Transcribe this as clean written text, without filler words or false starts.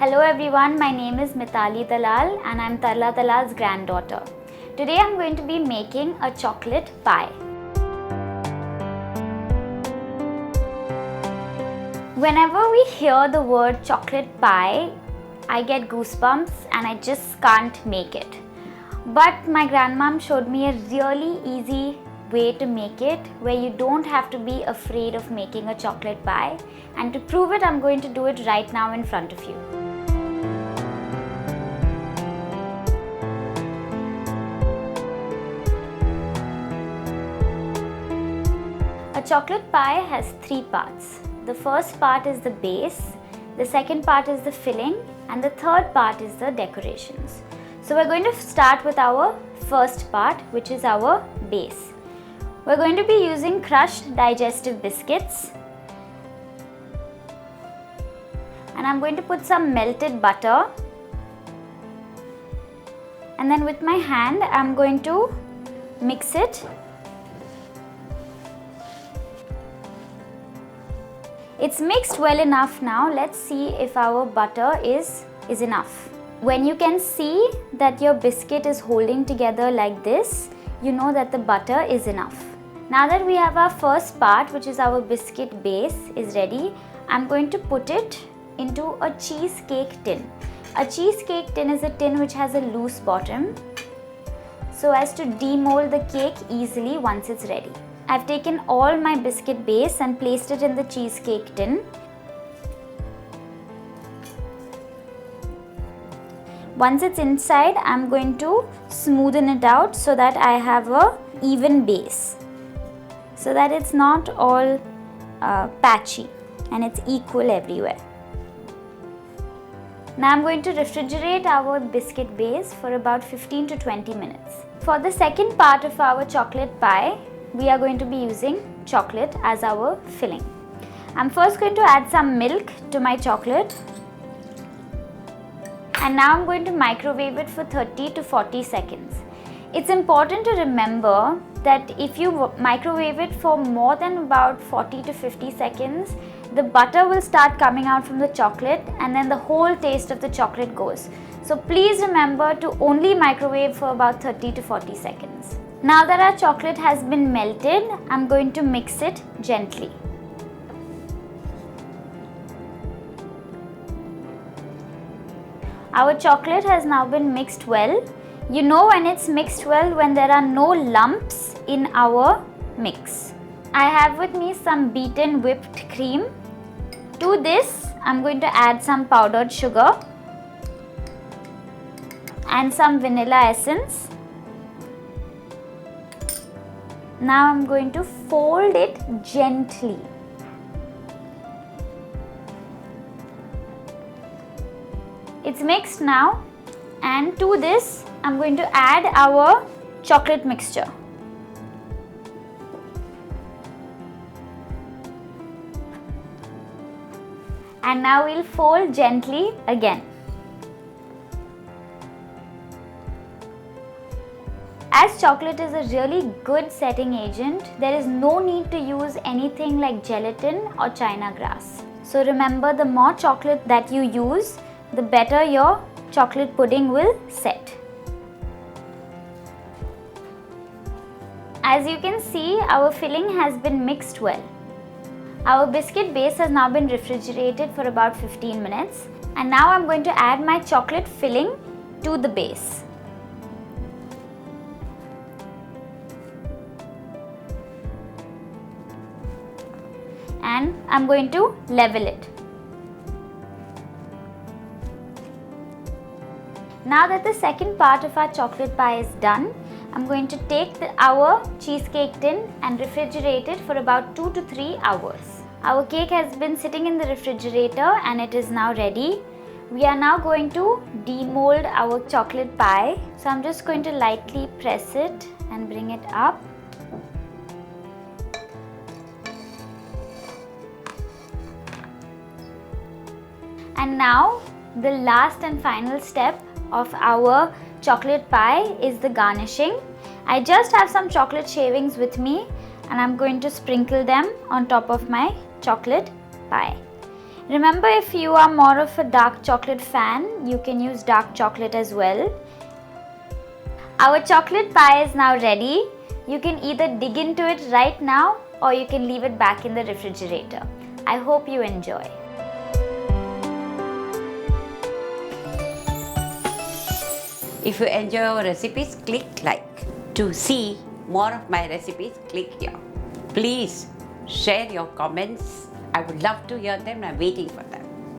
Hello everyone, my name is Mitali Dalal and I'm Tarla Dalal's granddaughter. Today I'm going to be making a chocolate pie. Whenever we hear the word chocolate pie, I get goosebumps and I just can't make it. But my grandmom showed me a really easy way to make it where you don't have to be afraid of making a chocolate pie, and to prove it I'm going to do it right now in front of you. A chocolate pie has three parts. The first part is the base, the second part is the filling, and the third part is the decorations. So we're going to start with our first part, which is our base. We're going to be using crushed digestive biscuits, and I'm going to put some melted butter, and then with my hand I'm going to mix it. It's mixed well enough now. Let's see if our butter is enough. When you can see that your biscuit is holding together like this, you know that the butter is enough. Now that we have our first part, which is our biscuit base, is ready, I'm going to put it into a cheesecake tin. A cheesecake tin is a tin which has a loose bottom, so as to demold the cake easily once it's ready. I've taken all my biscuit base and placed it in the cheesecake tin. Once it's inside, I'm going to smoothen it out so that I have a even base, so that it's not all patchy and it's equal everywhere. Now I'm going to refrigerate our biscuit base for about 15 to 20 minutes. For the second part of our chocolate pie, we are going to be using chocolate as our filling. I'm first going to add some milk to my chocolate, and now I'm going to microwave it for 30 to 40 seconds. It's important to remember that if you microwave it for more than about 40 to 50 seconds, the butter will start coming out from the chocolate and then the whole taste of the chocolate goes. So please remember to only microwave for about 30 to 40 seconds. Now that our chocolate has been melted, I'm going to mix it gently. Our chocolate has now been mixed well. You know when it's mixed well when there are no lumps in our mix. I have with me some beaten whipped cream. To this, I'm going to add some powdered sugar and some vanilla essence. Now I'm going to fold it gently. It's mixed now, and to this I'm going to add our chocolate mixture. And now we'll fold gently again. As chocolate is a really good setting agent, there is no need to use anything like gelatin or china grass. So remember, the more chocolate that you use, the better your chocolate pudding will set. As you can see, our filling has been mixed well. Our biscuit base has now been refrigerated for about 15 minutes, and now I'm going to add my chocolate filling to the base. And I'm going to level it. Now that the second part of our chocolate pie is done, I'm going to take our cheesecake tin and refrigerate it for about 2 to 3 hours. Our cake has been sitting in the refrigerator and it is now ready. We are now going to demold our chocolate pie. So I'm just going to lightly press it and bring it up. And now the last and final step of our chocolate pie is the garnishing. I just have some chocolate shavings with me and I'm going to sprinkle them on top of my chocolate pie. Remember, if you are more of a dark chocolate fan, you can use dark chocolate as well. Our chocolate pie is now ready. You can either dig into it right now or you can leave it back in the refrigerator. I hope you enjoy. If you enjoy our recipes, click like. To see more of my recipes, click here. Please share your comments. I would love to hear them. I'm waiting for that.